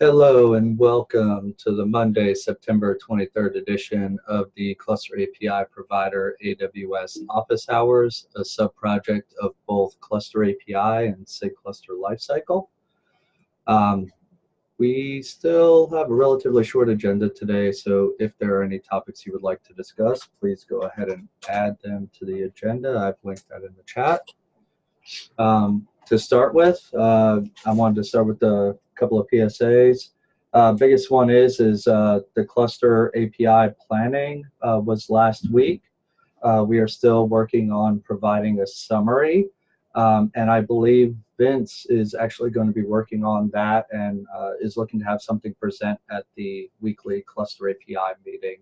Hello and welcome to the Monday, September 23rd edition of the Cluster API provider AWS Office Hours, a subproject of both Cluster API and SIG Cluster Lifecycle. We still have a relatively short agenda today, so if there are any topics you would like to discuss, please go ahead and add them to the agenda. I've linked that in the chat. To start with, I wanted to start with a couple of PSAs. Biggest one is the cluster API planning was last week. We are still working on providing a summary, and I believe Vince is actually going to be working on that and is looking to have something present at the weekly cluster API meeting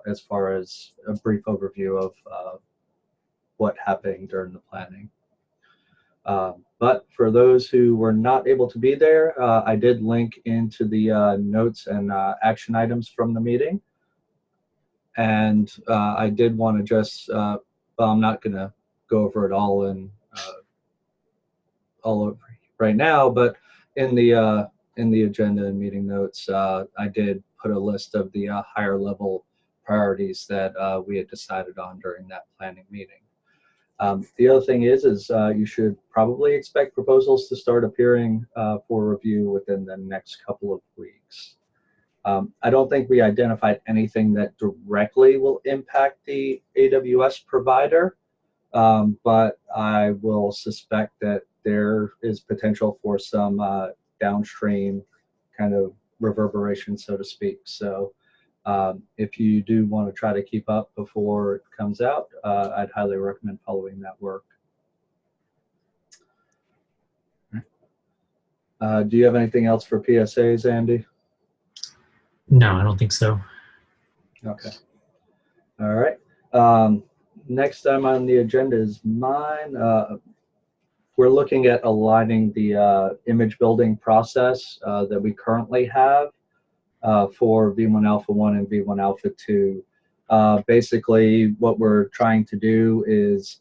as far as a brief overview of what happened during the planning. But for those who were not able to be there, I did link into the notes and action items from the meeting. And I did want to just, well, I'm not going to go over it all over right now, but in the agenda and meeting notes, I did put a list of the higher level priorities that we had decided on during that planning meeting. The other thing is you should probably expect proposals to start appearing for review within the next couple of weeks. I don't think we identified anything that directly will impact the AWS provider, but I will suspect that there is potential for some downstream kind of reverberation, so to speak. So if you do want to try to keep up before it comes out, I'd highly recommend following that work. Do you have anything else for PSAs, Andy? No, I don't think so. Okay. All right. Next item on the agenda is mine. We're looking at aligning the image building process that we currently have for V1 Alpha 1 and V1 Alpha 2. Basically, what we're trying to do is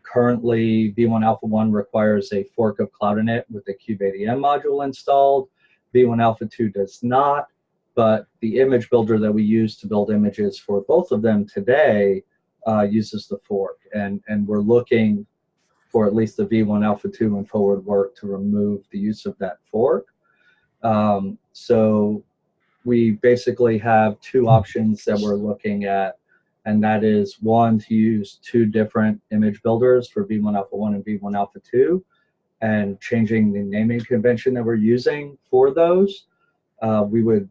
currently V1 Alpha 1 requires a fork of Cloud Init with the kubeadm module installed. V1 Alpha 2 does not, but the image builder that we use to build images for both of them today uses the fork. And we're looking for at least the V1 Alpha 2 and forward work to remove the use of that fork. So we basically have two options that we're looking at, and that is one, to use two different image builders for V1 Alpha 1 and V1 Alpha 2, and changing the naming convention that we're using for those. We would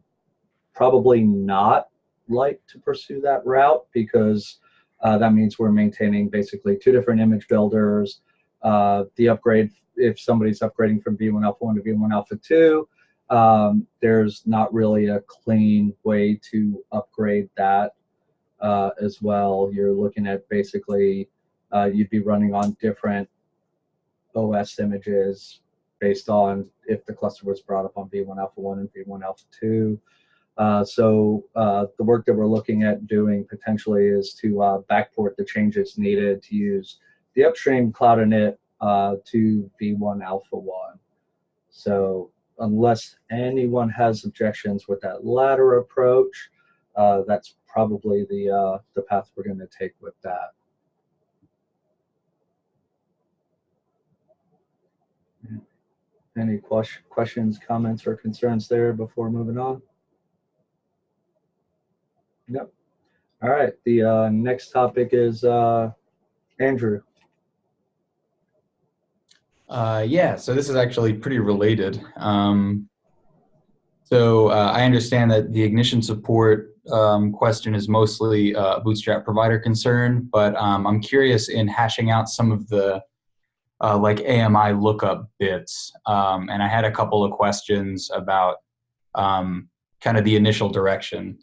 probably not like to pursue that route because that means we're maintaining basically two different image builders. The upgrade, if somebody's upgrading from V1 Alpha 1 to V1 Alpha 2, there's not really a clean way to upgrade that as well. You're looking at basically you'd be running on different OS images based on if the cluster was brought up on V1 Alpha 1 and V1 Alpha 2. So the work that we're looking at doing potentially is to backport the changes needed to use the upstream Cloud Init to V1 Alpha 1. So unless anyone has objections with that latter approach, that's probably the path we're going to take with that. Any questions, comments, or concerns there before moving on? Yep. All right. The next topic is Andrew. Yeah, so this is actually pretty related. I understand that the ignition support question is mostly a Bootstrap provider concern, but I'm curious in hashing out some of the like AMI lookup bits. And I had a couple of questions about kind of the initial direction.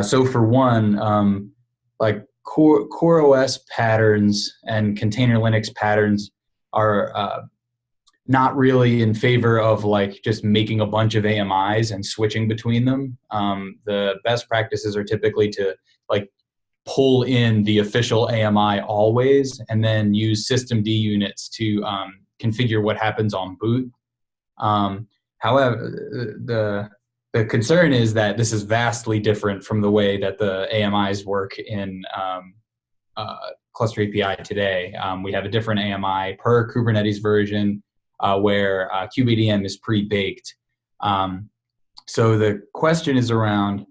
So for one, like CoreOS patterns and container Linux patterns are not really in favor of like just making a bunch of AMIs and switching between them. The best practices are typically to like pull in the official AMI always and then use systemd units to configure what happens on boot. However, the concern is that this is vastly different from the way that the AMIs work in Cluster API today. We have a different AMI per Kubernetes version where kubeadm is pre-baked. So the question is around,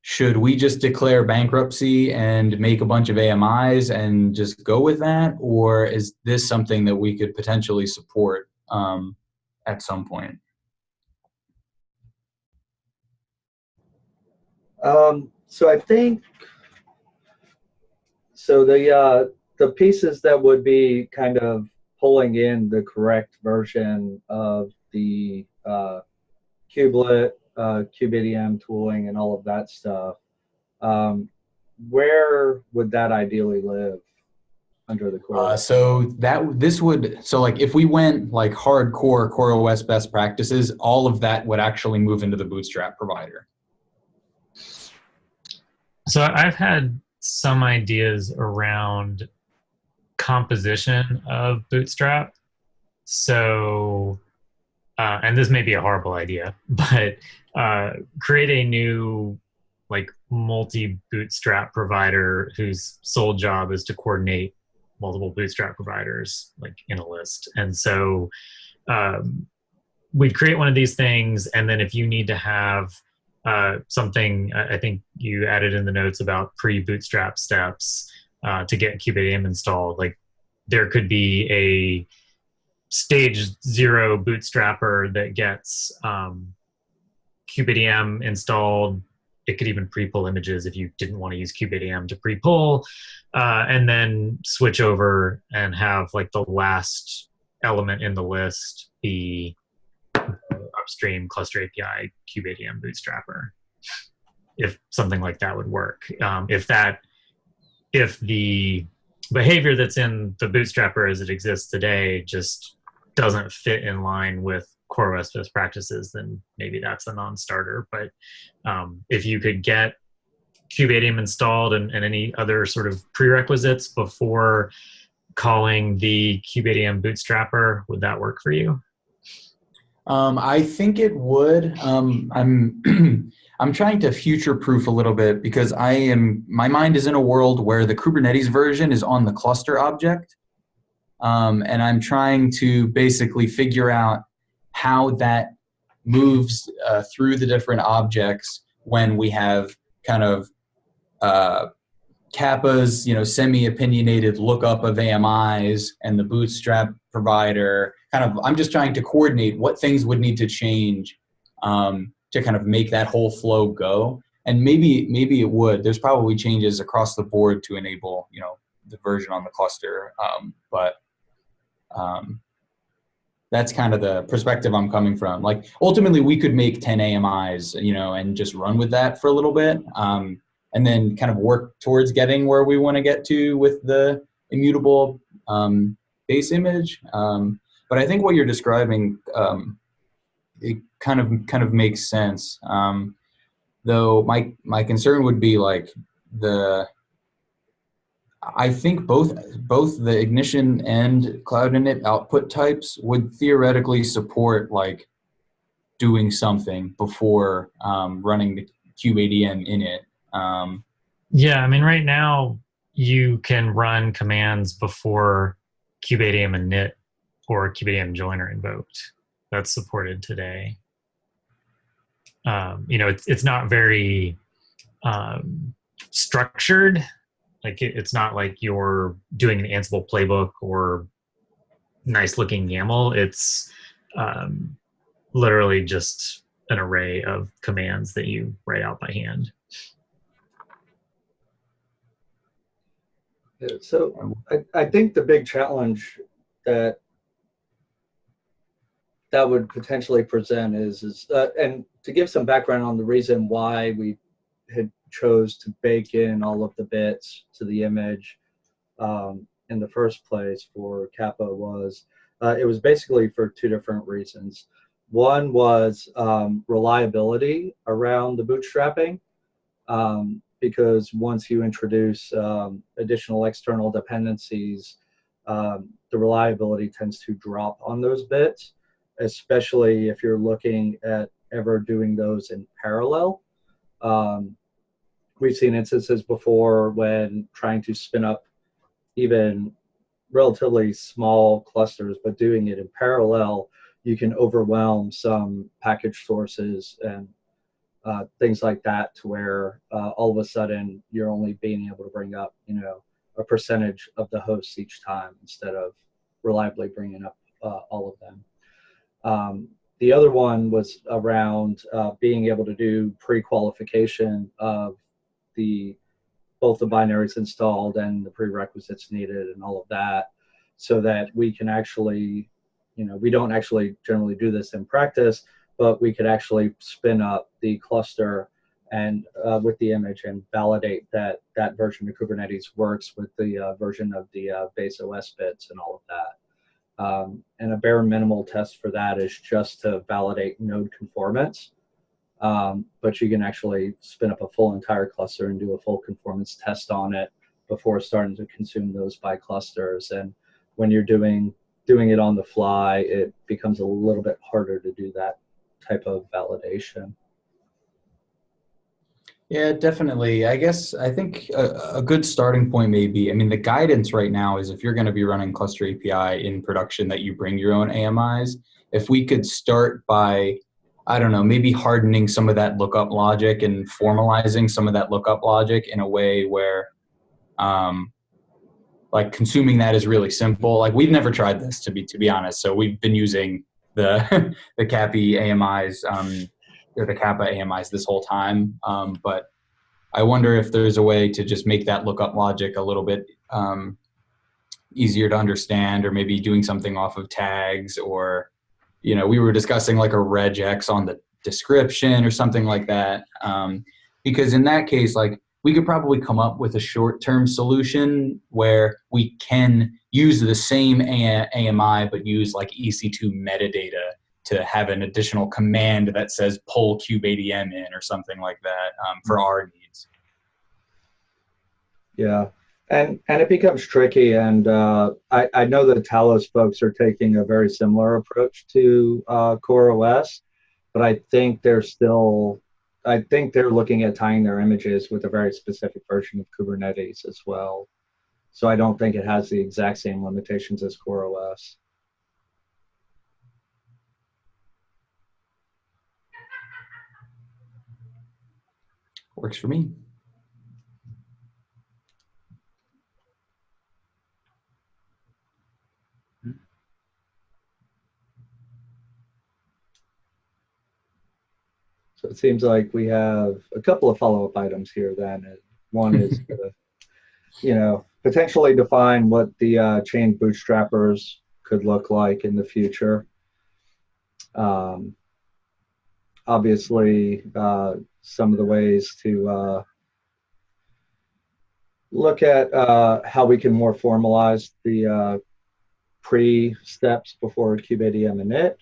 should we just declare bankruptcy and make a bunch of AMIs and just go with that? Or is this something that we could potentially support at some point? So I think, so the pieces that would be kind of pulling in the correct version of the kubelet, kubeadm tooling, and all of that stuff, where would that ideally live under the core? So like if we went like hardcore CoreOS best practices, all of that would actually move into the Bootstrap provider. So I've had some ideas around composition of Bootstrap. So, and this may be a horrible idea, but create a new like multi-Bootstrap provider whose sole job is to coordinate multiple Bootstrap providers like in a list. And so we'd create one of these things, and then if you need to have something, I think you added in the notes about pre-Bootstrap steps to get kubeadm installed, like there could be a stage 0 bootstrapper that gets kubeadm installed. It could even pre-pull images if you didn't want to use kubeadm to pre-pull, and then switch over and have like the last element in the list be upstream Cluster API kubeadm bootstrapper, if something like that would work. If the behavior that's in the bootstrapper as it exists today just doesn't fit in line with CoreOS best practices, then maybe that's a non-starter. But if you could get kubeadm installed and any other sort of prerequisites before calling the kubeadm bootstrapper, would that work for you? I think it would. I'm trying to future-proof a little bit because my mind is in a world where the Kubernetes version is on the cluster object. And I'm trying to basically figure out how that moves through the different objects when we have kind of Kappa's, semi-opinionated lookup of AMIs and the Bootstrap provider. I'm just trying to coordinate what things would need to change to kind of make that whole flow go. And maybe it would. There's probably changes across the board to enable, the version on the cluster. But that's kind of the perspective I'm coming from. Like ultimately we could make 10 AMIs, and just run with that for a little bit. And then kind of work towards getting where we want to get to with the immutable base image. But I think what you're describing, it kind of makes sense. Though my concern would be like I think both the Ignition and Cloud Init output types would theoretically support like doing something before running the kubeadm init. Yeah, I mean, right now you can run commands before kubeadm init or kubeadm join are invoked. That's supported today. It's not very structured. Like it's not like you're doing an Ansible playbook or nice looking YAML. It's literally just an array of commands that you write out by hand. So I think the big challenge that would potentially present is and to give some background on the reason why we had chose to bake in all of the bits to the image in the first place for Kappa was it was basically for two different reasons. One was reliability around the bootstrapping, because once you introduce additional external dependencies, the reliability tends to drop on those bits. especially if you're looking at ever doing those in parallel. Um, we've seen instances before when trying to spin up even relatively small clusters, but doing it in parallel, you can overwhelm some package sources and things like that, to where all of a sudden you're only being able to bring up, a percentage of the hosts each time instead of reliably bringing up all of them. The other one was around being able to do pre-qualification of both the binaries installed and the prerequisites needed and all of that, so that we can actually, we don't actually generally do this in practice, but we could actually spin up the cluster and with the image and validate that that version of Kubernetes works with the version of the base OS bits and all of that. And a bare minimal test for that is just to validate node conformance. But you can actually spin up a full entire cluster and do a full conformance test on it before starting to consume those by clusters. And when you're doing it on the fly, it becomes a little bit harder to do that type of validation. Yeah, definitely. I think a good starting point may be, the guidance right now is if you're going to be running Cluster API in production, that you bring your own AMIs. If we could start by, I don't know, maybe hardening some of that lookup logic and formalizing some of that lookup logic in a way where like consuming that is really simple. Like we've never tried this to be honest. So we've been using the the CAPI AMIs or the Kappa AMIs this whole time. But I wonder if there's a way to just make that lookup logic a little bit easier to understand, or maybe doing something off of tags, or we were discussing like a regex on the description or something like that. Because in that case, like we could probably come up with a short-term solution where we can use the same AMI, but use like EC2 metadata to have an additional command that says pull kubeadm in or something like that for our needs. Yeah, and it becomes tricky, and I know the Talos folks are taking a very similar approach to CoreOS, but I think they're looking at tying their images with a very specific version of Kubernetes as well. So I don't think it has the exact same limitations as CoreOS. Works for me. So it seems like we have a couple of follow-up items here then. One is to, potentially define what the chain bootstrappers could look like in the future. Obviously, some of the ways to look at how we can more formalize the pre-steps before kubeadm init.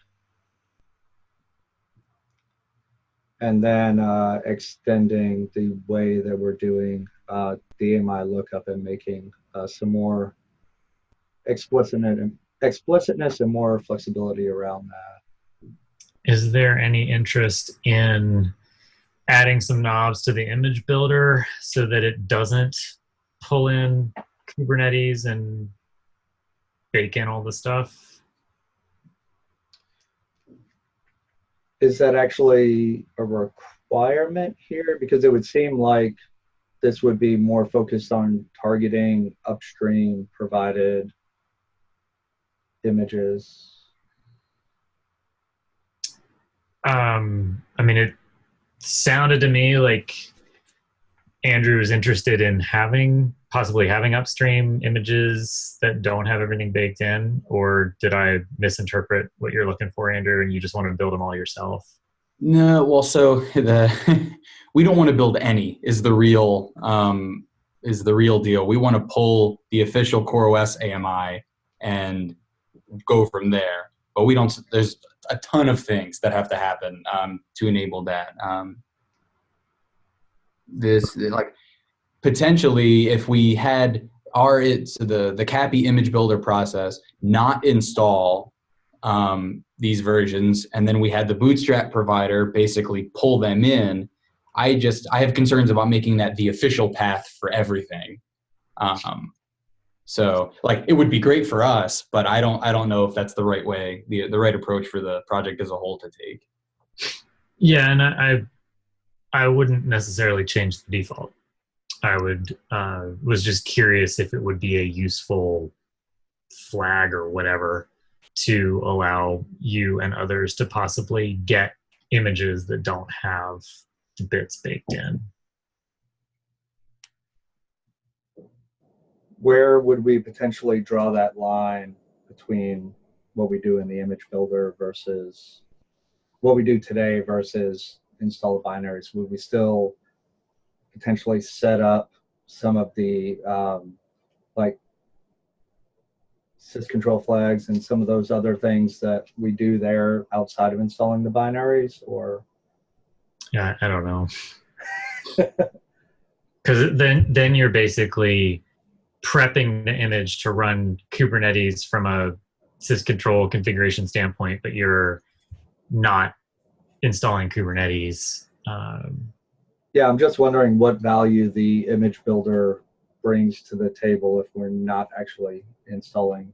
And then extending the way that we're doing the AMI lookup and making some more explicitness and more flexibility around that. Is there any interest in adding some knobs to the image builder so that it doesn't pull in Kubernetes and bake in all the stuff? Is that actually a requirement here? Because it would seem like this would be more focused on targeting upstream provided images. It sounded to me like Andrew is interested in possibly having upstream images that don't have everything baked in, or did I misinterpret what you're looking for, Andrew, and you just want to build them all yourself? No, well, so we don't want to build any is the real deal. We want to pull the official CoreOS AMI and go from there. But we don't. There's a ton of things that have to happen to enable that. Like potentially, if we had the CAPI image builder process not install these versions, and then we had the Bootstrap provider basically pull them in. I have concerns about making that the official path for everything. So like it would be great for us, but I don't know if that's the right way, the right approach for the project as a whole to take. Yeah, and I wouldn't necessarily change the default. I was just curious if it would be a useful flag or whatever to allow you and others to possibly get images that don't have the bits baked in. Where would we potentially draw that line between what we do in the image builder versus what we do today versus install the binaries? Would we still potentially set up some of the like syscontrol flags and some of those other things that we do there outside of installing the binaries? Or Yeah, I don't know. Because then you're basically prepping the image to run Kubernetes from a syscontrol configuration standpoint, but you're not installing Kubernetes. Yeah, I'm just wondering what value the image builder brings to the table if we're not actually installing.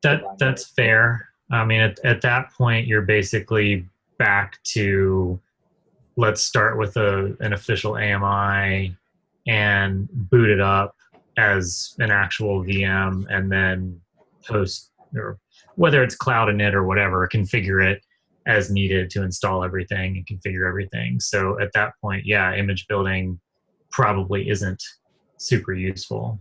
That's fair. I mean, at that point, you're basically back to, let's start with an official AMI and boot it up as an actual VM, and then host, or whether it's cloud init or whatever, configure it as needed to install everything and configure everything. So at that point, yeah, image building probably isn't super useful.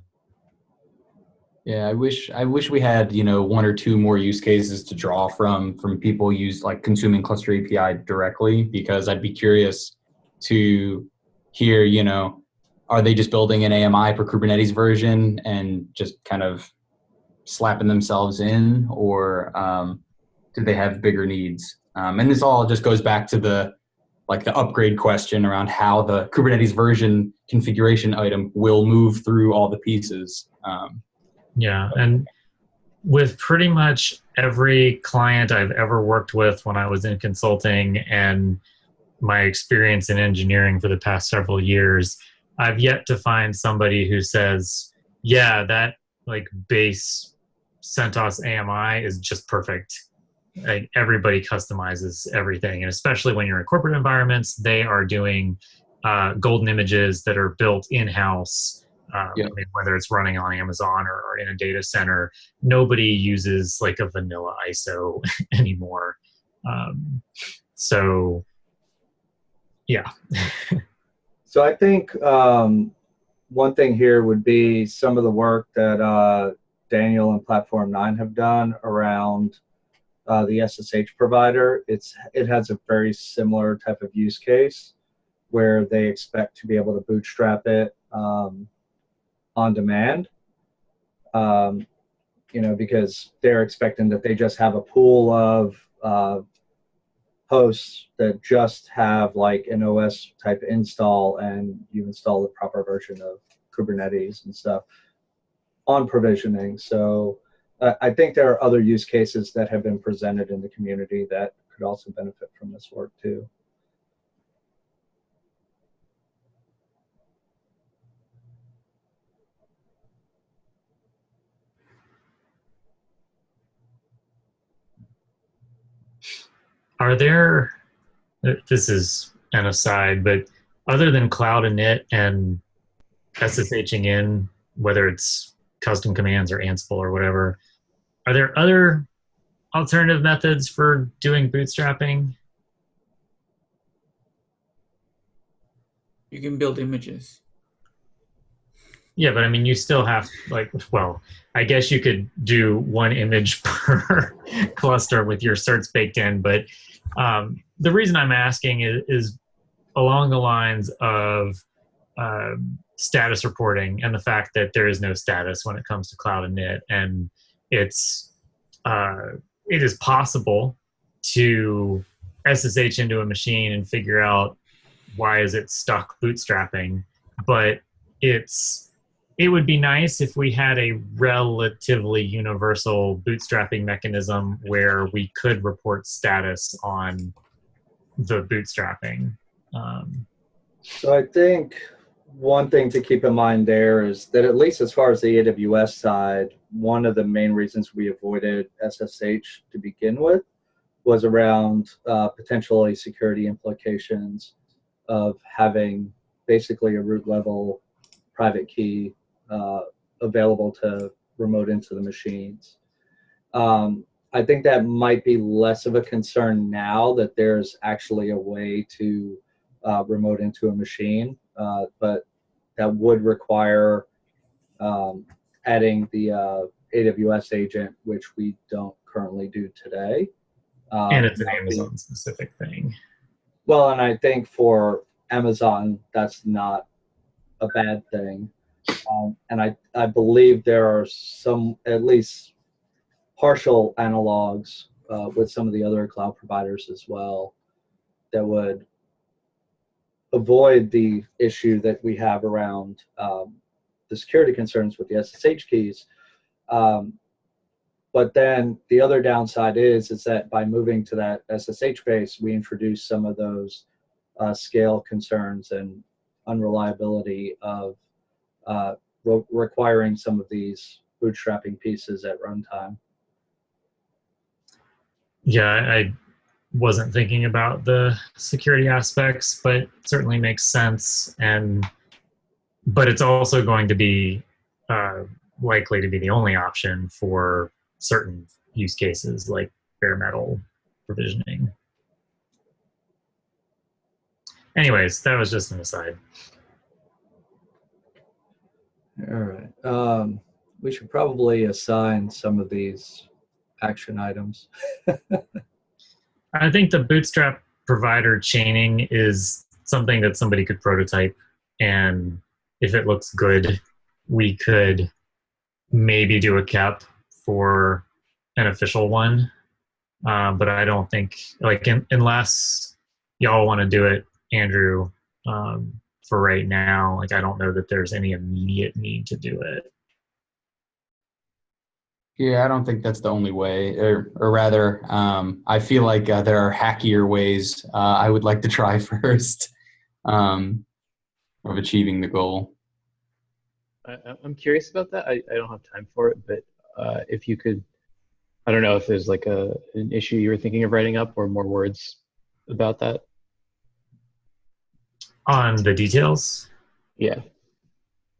Yeah, I wish we had, one or two more use cases to draw from people like consuming Cluster API directly, because I'd be curious to hear, are they just building an AMI for Kubernetes version and just kind of slapping themselves in, or do they have bigger needs? And this all just goes back to the upgrade question around how the Kubernetes version configuration item will move through all the pieces. Yeah, and with pretty much every client I've ever worked with when I was in consulting and my experience in engineering for the past several years, I've yet to find somebody who says, yeah, that like base CentOS AMI is just perfect. Like everybody customizes everything, and especially when you're in corporate environments, they are doing golden images that are built in-house. Yeah. I mean, whether it's running on Amazon or in a data center, nobody uses like a vanilla ISO anymore. So, yeah. So I think one thing here would be some of the work that Daniel and Platform 9 have done around the SSH provider. It has a very similar type of use case where they expect to be able to bootstrap it on demand, because they're expecting that they just have a pool of hosts that just have like an OS type install, and you install the proper version of Kubernetes and stuff on provisioning. So I think there are other use cases that have been presented in the community that could also benefit from this work too. Are there, this is an aside, but other than cloud init and SSHing in, whether it's custom commands or Ansible or whatever, are there other alternative methods for doing bootstrapping? You can build images. Yeah, but I mean, you still have well, I guess you could do one image per cluster with your certs baked in, but the reason I'm asking is along the lines of status reporting and the fact that there is no status when it comes to cloud init, and it is possible to SSH into a machine and figure out why is it stuck bootstrapping, but it's it would be nice if we had a relatively universal bootstrapping mechanism where we could report status on the bootstrapping. So I think one thing to keep in mind there is that, at least as far as the AWS side, one of the main reasons we avoided SSH to begin with was around potentially security implications of having basically a root level private key available to remote into the machines. I think that might be less of a concern now that there's actually a way to remote into a machine, but that would require adding the AWS agent, which we don't currently do today. And it's an Amazon specific thing. Well, and I think for Amazon, that's not a bad thing. And I believe there are some, at least partial analogs with some of the other cloud providers as well, that would avoid the issue that we have around the security concerns with the SSH keys. But then the other downside is that by moving to that SSH base, we introduce some of those scale concerns and unreliability of requiring some of these bootstrapping pieces at runtime. Yeah, I wasn't thinking about the security aspects, but certainly makes sense. But it's also going to be likely to be the only option for certain use cases like bare metal provisioning. Anyways, that was just an aside. All right. We should probably assign some of these action items. I think the Bootstrap provider chaining is something that somebody could prototype, and if it looks good, we could maybe do a KEP for an official one. But I don't think, like, unless y'all want to do it, Andrew, for right now, like, I don't know that there's any immediate need to do it. Yeah, I don't think that's the only way, or rather, I feel like there are hackier ways I would like to try first of achieving the goal. I'm curious about that. I don't have time for it, but if you could, I don't know if there's like an issue you were thinking of writing up or more words about that. On the details? Yeah.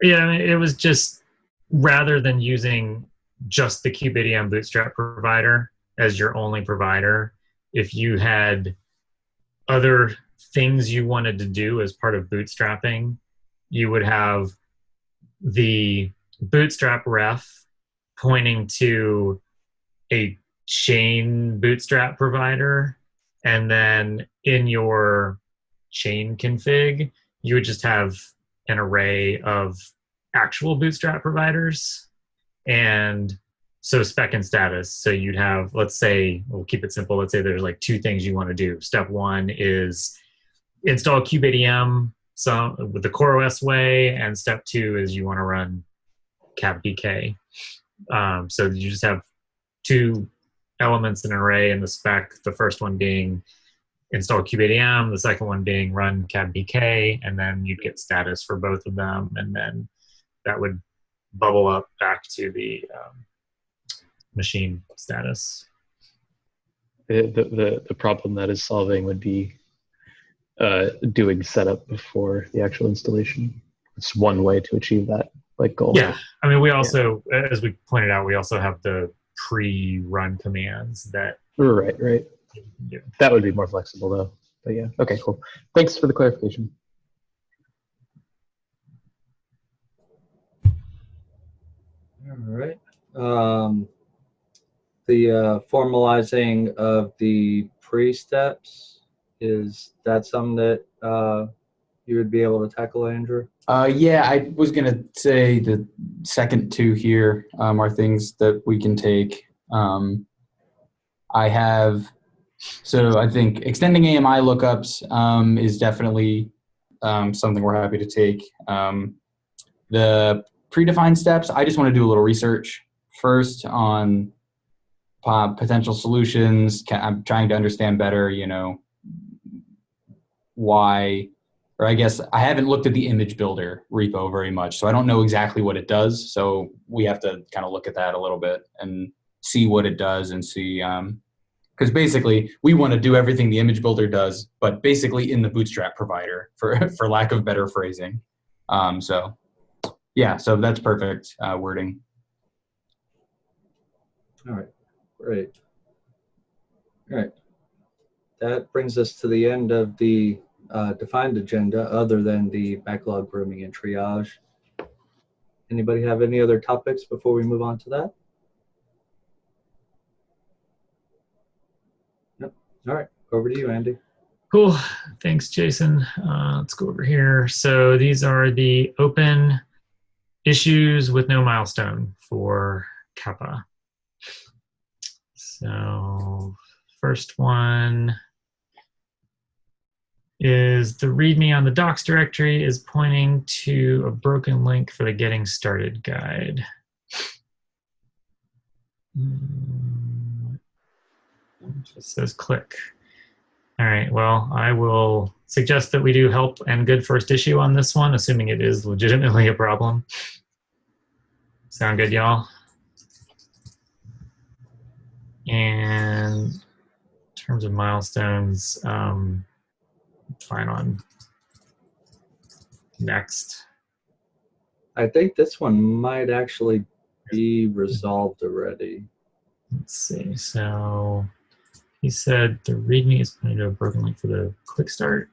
Yeah, I mean, it was just, rather than using just the KubeADM Bootstrap provider as your only provider, if you had other things you wanted to do as part of bootstrapping, you would have the bootstrap ref pointing to a chain bootstrap provider, and then in your chain config, you would just have an array of actual bootstrap providers. And so spec and status. So you'd have, let's say, we'll keep it simple. Let's say there's like two things you want to do. Step one is install KubeADM with the CoreOS way, and step two is you want to run CabPK. So you just have two elements in an array in the spec. The first one being install KubeADM, the second one being run CabPK, and then you'd get status for both of them, and then that would bubble up back to the machine status. The problem that is solving would be doing setup before the actual installation. It's one way to achieve that goal. Yeah, I mean, we also, as we pointed out, we also have the pre-run commands that. Right. Yeah. That would be more flexible though. But yeah, okay, cool. Thanks for the clarification. All right. The formalizing of the pre-steps, is that something that you would be able to tackle, Andrew? Yeah, I was going to say the second two here are things that we can take. I think extending AMI lookups is definitely something we're happy to take. The predefined steps. I just want to do a little research first on potential solutions. I'm trying to understand better, why, or I guess I haven't looked at the image builder repo very much, so I don't know exactly what it does. So we have to kind of look at that a little bit and see what it does and see, because basically we want to do everything the image builder does, but basically in the Bootstrap provider, for lack of better phrasing. So yeah, so that's perfect wording. All right, great. All right, that brings us to the end of the defined agenda, other than the backlog grooming and triage. Anybody have any other topics before we move on to that? Nope. All right, over to you, Andy. Cool. Thanks, Jason. Let's go over here. So these are the open issues with no milestone for Kappa. So first one is the README on the docs directory is pointing to a broken link for the getting started guide. It says click. All right, well, I will suggest that we do help and good first issue on this one, assuming it is legitimately a problem. Sound good, y'all? And in terms of milestones, fine on next. I think this one might actually be resolved already. Let's see. So he said the README is pointing to a broken link for the quick start.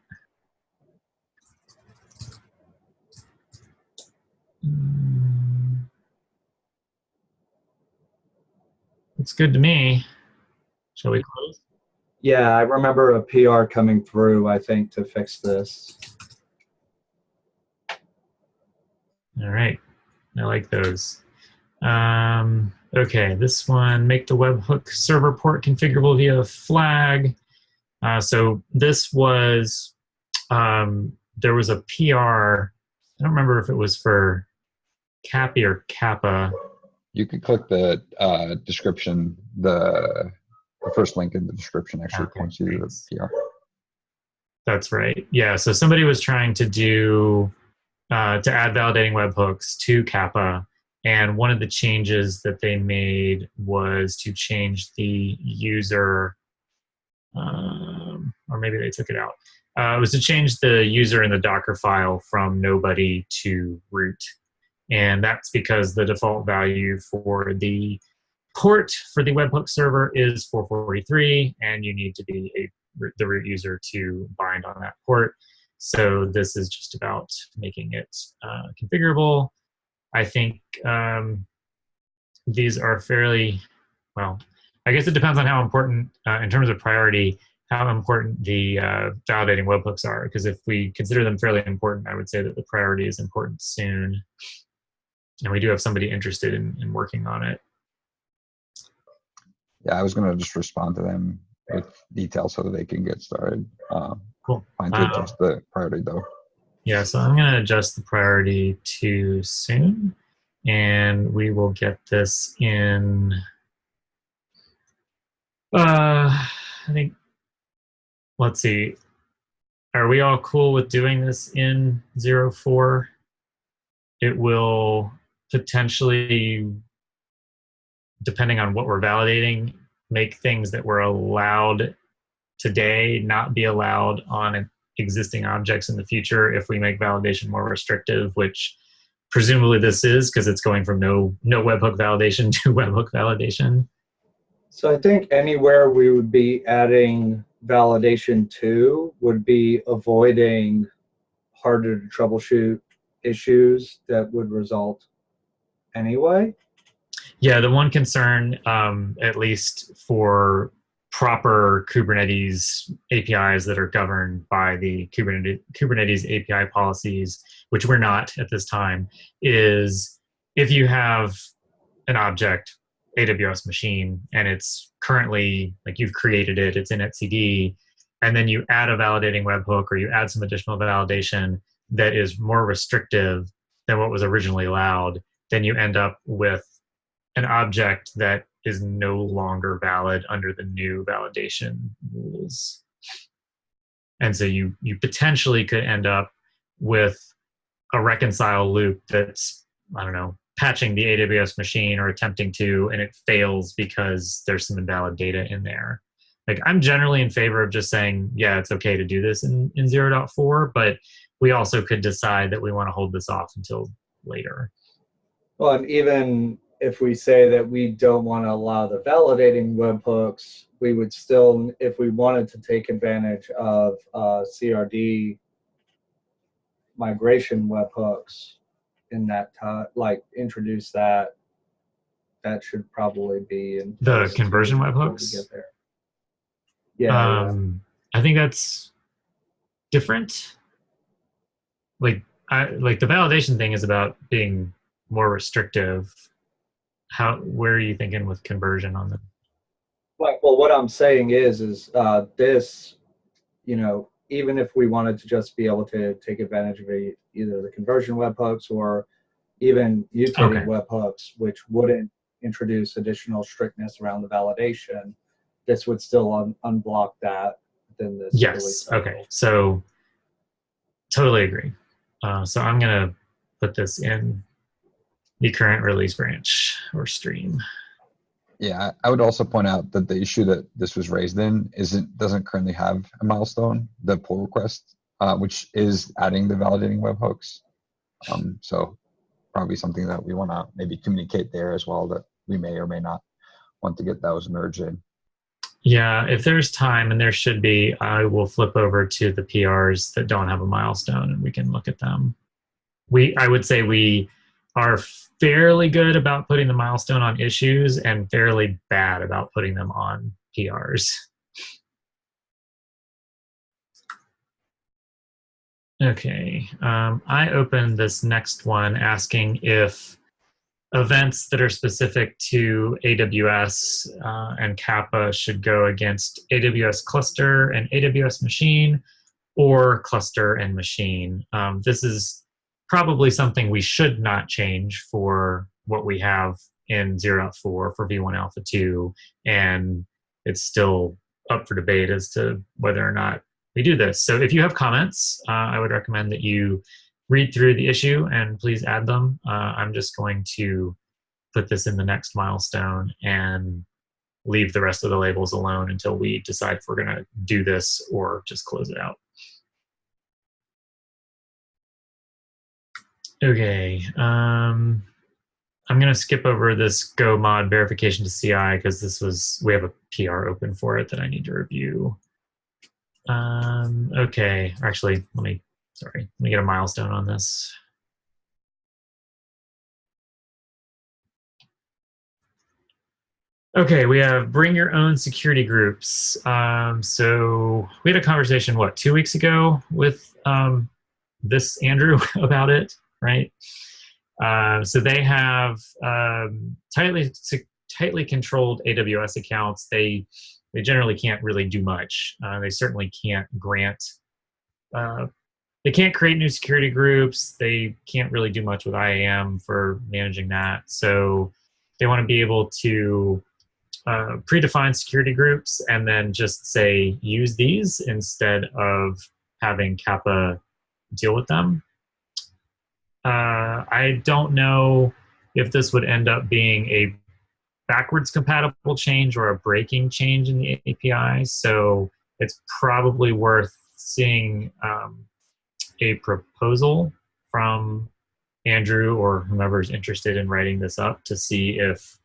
It's good to me. Shall we close? Yeah, I remember a PR coming through, I think, to fix this. All right, I like those. Okay, this one, make the webhook server port configurable via flag. So this was, there was a PR, I don't remember if it was for Cappy or Kappa. You can click the description, the first link in the description actually points you to the PR. That's right. Yeah, so somebody was trying to do, to add validating webhooks to Kappa, and one of the changes that they made was to change the user, or maybe they took it out. It was to change the user in the Docker file from nobody to root. And that's because the default value for the port for the webhook server is 443, and you need to be the root user to bind on that port. So this is just about making it configurable. I think these are fairly, well, I guess it depends on how important, in terms of priority, how important the validating webhooks are. Because if we consider them fairly important, I would say that the priority is important soon. And we do have somebody interested in working on it. Yeah, I was going to just respond to them with details so that they can get started. Cool. Fine to adjust the priority though. Yeah, so I'm going to adjust the priority to soon, and we will get this in, I think, let's see, are we all cool with doing this in 04? It will potentially, depending on what we're validating, make things that were allowed today not be allowed on existing objects in the future if we make validation more restrictive, which presumably this is, because it's going from no webhook validation to webhook validation. So I think anywhere we would be adding validation to would be avoiding harder to troubleshoot issues that would result anyway. Yeah, the one concern, at least for proper Kubernetes APIs that are governed by the Kubernetes API policies, which we're not at this time, is if you have an object, AWS machine, and it's currently, like you've created it, it's in etcd, and then you add a validating webhook or you add some additional validation that is more restrictive than what was originally allowed, then you end up with an object that is no longer valid under the new validation rules. And so you potentially could end up with a reconcile loop that's, I don't know, patching the AWS machine or attempting to, and it fails because there's some invalid data in there. Like, I'm generally in favor of just saying, yeah, it's okay to do this in 0.4, but we also could decide that we want to hold this off until later. Well, and even if we say that we don't want to allow the validating webhooks, we would still, if we wanted to take advantage of CRD migration webhooks in that time, like introduce that. That should probably be in The conversion before we webhooks? get there. Yeah, I think that's different. Like the validation thing is about being more restrictive. Where are you thinking with conversion on them? Well, what I'm saying is this, even if we wanted to just be able to take advantage of either the conversion webhooks or even mutating webhooks, which wouldn't introduce additional strictness around the validation, this would still unblock that within this release Yes. cycle. Okay. So totally agree. So I'm going to put this in the current release branch or stream. Yeah, I would also point out that the issue that this was raised in doesn't currently have a milestone, the pull request, which is adding the validating webhooks. So probably something that we want to maybe communicate there as well, that we may or may not want to get those merged in. Yeah, if there's time, and there should be, I will flip over to the PRs that don't have a milestone and we can look at them. I would say we are fairly good about putting the milestone on issues and fairly bad about putting them on PRs. Okay, I opened this next one asking if events that are specific to AWS and Kappa should go against AWS cluster and AWS machine, or cluster and machine. This is probably something we should not change for what we have in 0.4 for V1 Alpha 2, and it's still up for debate as to whether or not we do this. So if you have comments, I would recommend that you read through the issue and please add them. I'm just going to put this in the next milestone and leave the rest of the labels alone until we decide if we're going to do this or just close it out. Okay, I'm going to skip over this Go mod verification to CI because we have a PR open for it that I need to review. Okay, actually, let me get a milestone on this. Okay, we have bring your own security groups. So we had a conversation, 2 weeks ago with this Andrew about it, right? So they have tightly controlled AWS accounts. They generally can't really do much. They certainly can't grant. They can't create new security groups. They can't really do much with IAM for managing that. So they want to be able to predefine security groups and then just say use these instead of having Kappa deal with them. I don't know if this would end up being a backwards compatible change or a breaking change in the API, so it's probably worth seeing a proposal from Andrew or whomever's interested in writing this up to see if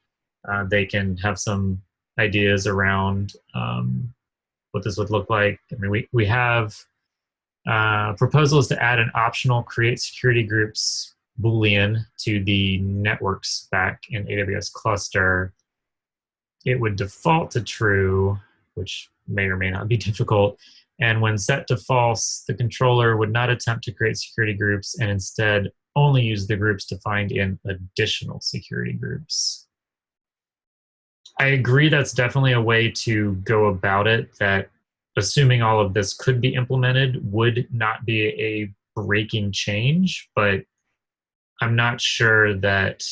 they can have some ideas around what this would look like. I mean, we have proposals to add an optional create security groups Boolean to the network spec in AWS cluster. It would default to true, which may or may not be difficult. And when set to false, the controller would not attempt to create security groups and instead only use the groups defined in additional security groups. I agree that's definitely a way to go about it, that assuming all of this could be implemented would not be a breaking change, but I'm not sure that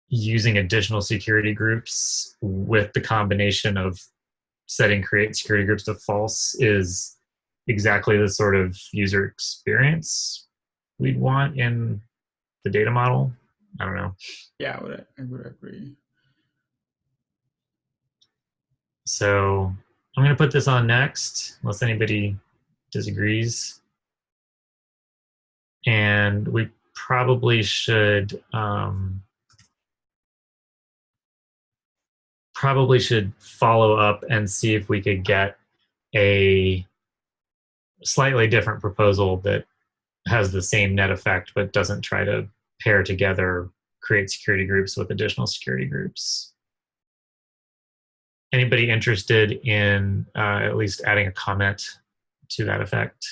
using additional security groups with the combination of setting create security groups to false is exactly the sort of user experience we'd want in the data model. I don't know. Yeah, I would agree. So I'm going to put this on next, unless anybody disagrees. And we probably should follow up and see if we could get a slightly different proposal that has the same net effect but doesn't try to pair together create security groups with additional security groups. Anybody interested in at least adding a comment to that effect?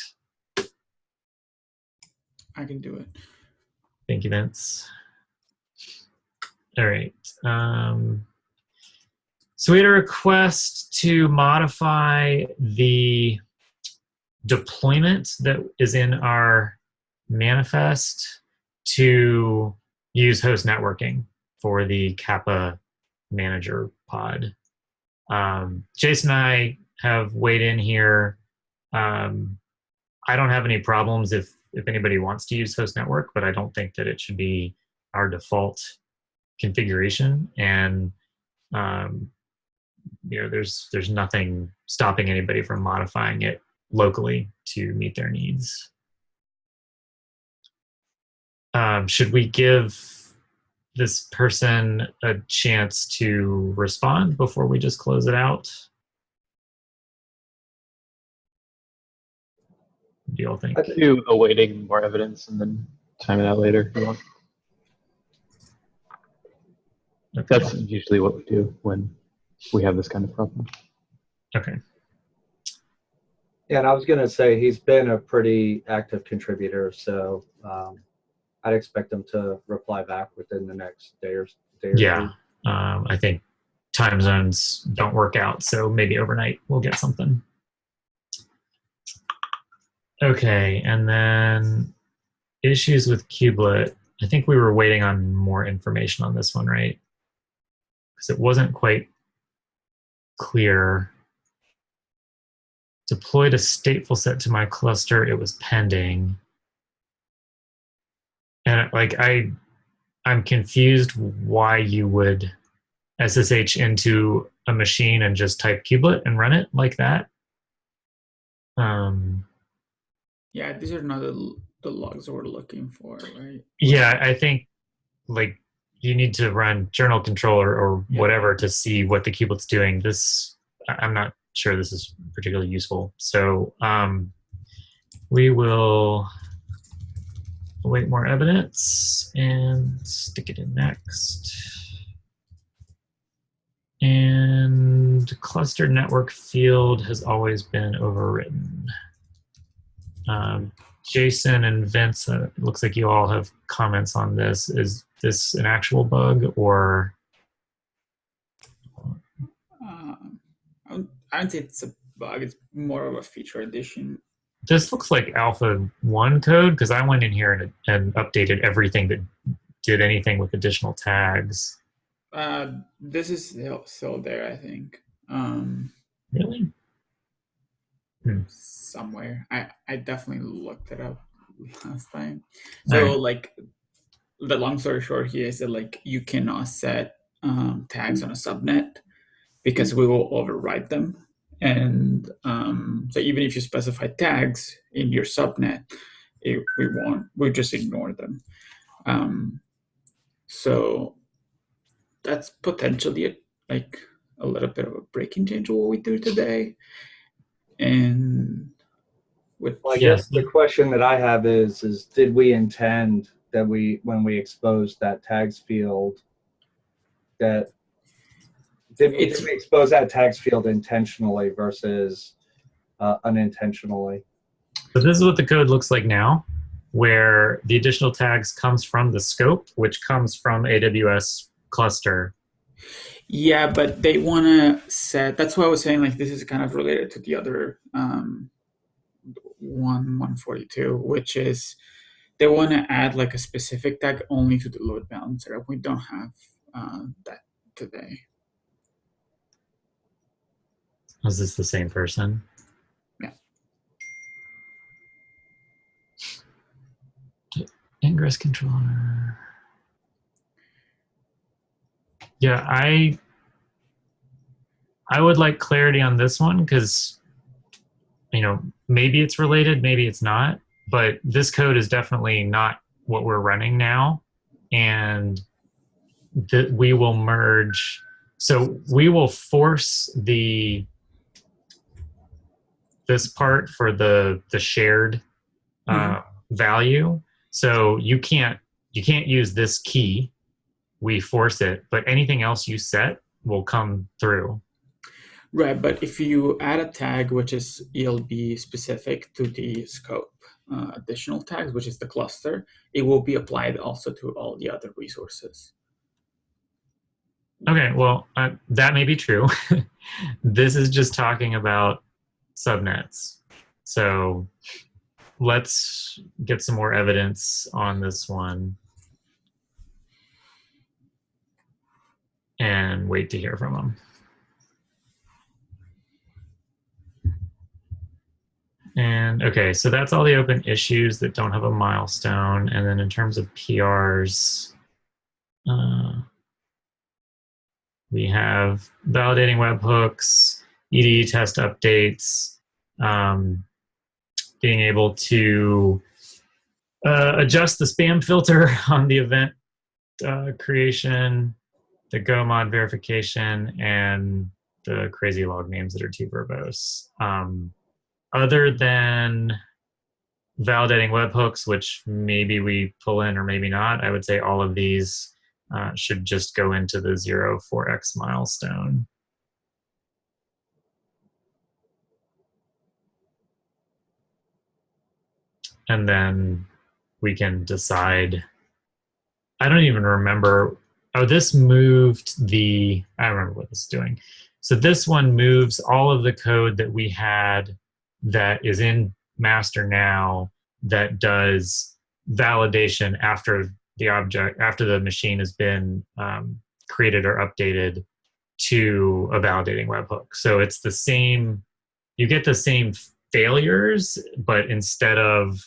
I can do it. Thank you, Vince. All right. So we had a request to modify the deployment that is in our manifest to use host networking for the Kappa manager pod. Jason and I have weighed in here. I don't have any problems if anybody wants to use host network, but I don't think that it should be our default configuration. And there's nothing stopping anybody from modifying it locally to meet their needs. Should we give this person a chance to respond before we just close it out? What do you all think? I could do awaiting more evidence and then time it out later if you want. Okay. That's usually what we do when we have this kind of problem. Okay. Yeah, and I was going to say he's been a pretty active contributor, so I'd expect him to reply back within the next day or Yeah, two. I think time zones don't work out, so maybe overnight we'll get something. Okay, and then issues with kubelet. I think we were waiting on more information on this one, right? Because it wasn't quite clear. Deployed a stateful set to my cluster. It was pending. And I'm confused why you would SSH into a machine and just type kubelet and run it like that. Yeah, these are not the logs we're looking for, right? Yeah, I think like you need to run journal controller or whatever to see what the kubelet's doing. This, I'm not sure this is particularly useful. So we will await more evidence and stick it in next. And cluster network field has always been overwritten. Jason and Vince, it looks like you all have comments on this. Is this an actual bug or? I don't think it's a bug. It's more of a feature addition. This looks like Alpha 1 code because I went in here and updated everything that did anything with additional tags. This is still there, I think. Really? Somewhere. I definitely looked it up last time. So like the long story short here is that like you cannot set tags on a subnet because we will override them. And so even if you specify tags in your subnet, we'll just ignore them. So that's potentially a little bit of a breaking change of what we do today. And well, I guess the question that I have is did we intend that when we exposed that tags field, that did we expose that tags field intentionally versus unintentionally? So this is what the code looks like now, where the additional tags comes from the scope, which comes from AWS cluster. Yeah, but they want to set, that's why I was saying like this is kind of related to the other 142, which is they want to add like a specific tag only to the load balancer. We don't have that today. Was this the same person? Yeah. Ingress controller. Yeah, I would like clarity on this one because, maybe it's related, maybe it's not, but this code is definitely not what we're running now. And that we will merge. So we will force this part for the shared value. So you can't use this key. We force it, but anything else you set will come through. Right, but if you add a tag which is ELB specific to the scope, additional tags, which is the cluster, it will be applied also to all the other resources. Okay, well, that may be true. This is just talking about subnets. So let's get some more evidence on this one and wait to hear from them. And okay, so that's all the open issues that don't have a milestone. And then in terms of PRs, we have validating webhooks, EDE test updates, being able to adjust the spam filter on the event creation, the Go mod verification, and the crazy log names that are too verbose. Other than validating webhooks, which maybe we pull in or maybe not, I would say all of these should just go into the 0-4x milestone. And then we can decide. I don't even remember. Oh, this moved I remember what this is doing. So this one moves all of the code that we had that is in master now that does validation after the machine has been created or updated to a validating webhook. So it's the same, you get the same failures, but instead of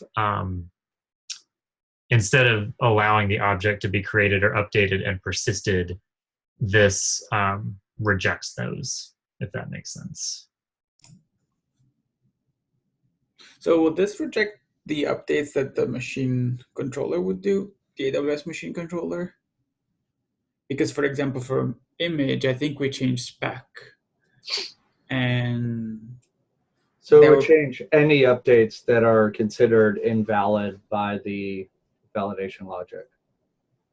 allowing the object to be created or updated and persisted, this rejects those, if that makes sense. So will this reject the updates that the machine controller would do, the AWS machine controller? Because, for example, for image, I think we changed spec. And so it would change any updates that are considered invalid by the validation logic.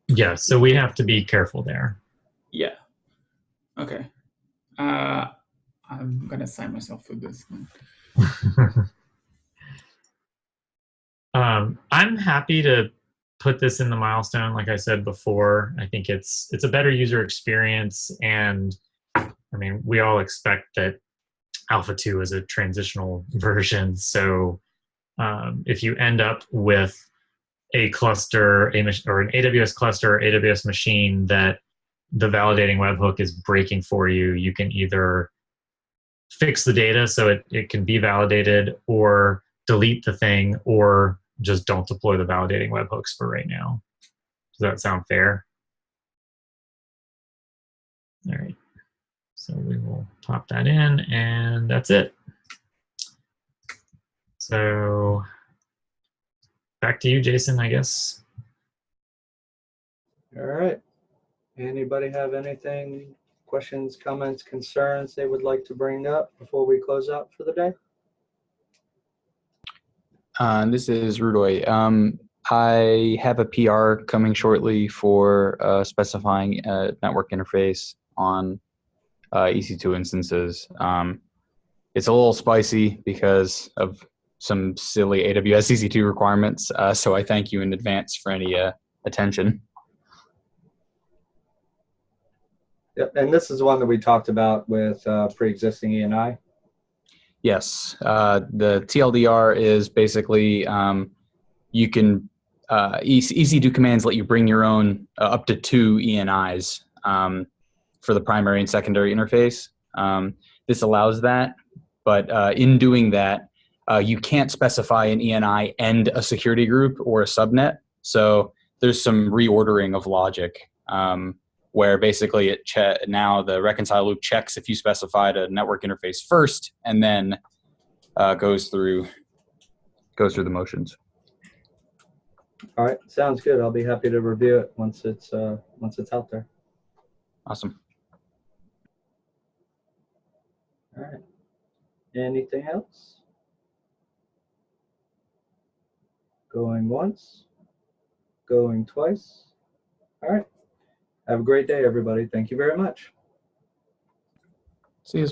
Yeah, so we have to be careful there. Yeah. Okay. I'm gonna sign myself for this one. I'm happy to put this in the milestone. Like I said before, I think it's a better user experience, and I mean, we all expect that Alpha 2 is a transitional version. So if you end up with a cluster, or an AWS cluster, or AWS machine that the validating webhook is breaking for you, you can either fix the data so it can be validated, or delete the thing, or just don't deploy the validating webhooks for right now. Does that sound fair? All right. So we will pop that in, and that's it. So back to you, Jason, I guess. All right. Anybody have anything, questions, comments, concerns they would like to bring up before we close out for the day? This is Rudoy. I have a PR coming shortly for specifying a network interface on EC2 instances. It's a little spicy because of some silly AWS EC2 requirements, so I thank you in advance for any attention. Yep, and this is one that we talked about with pre-existing ENI. Yes, the TLDR is basically you can EC2 commands let you bring your own up to 2 ENIs for the primary and secondary interface. This allows that, but in doing that, you can't specify an ENI and a security group or a subnet. So there's some reordering of logic where basically now the reconcile loop checks if you specified a network interface first, and then goes through the motions. All right, sounds good. I'll be happy to review it once it's out there. Awesome. All right. Anything else? Going once, going twice. All right. Have a great day, everybody. Thank you very much. See you.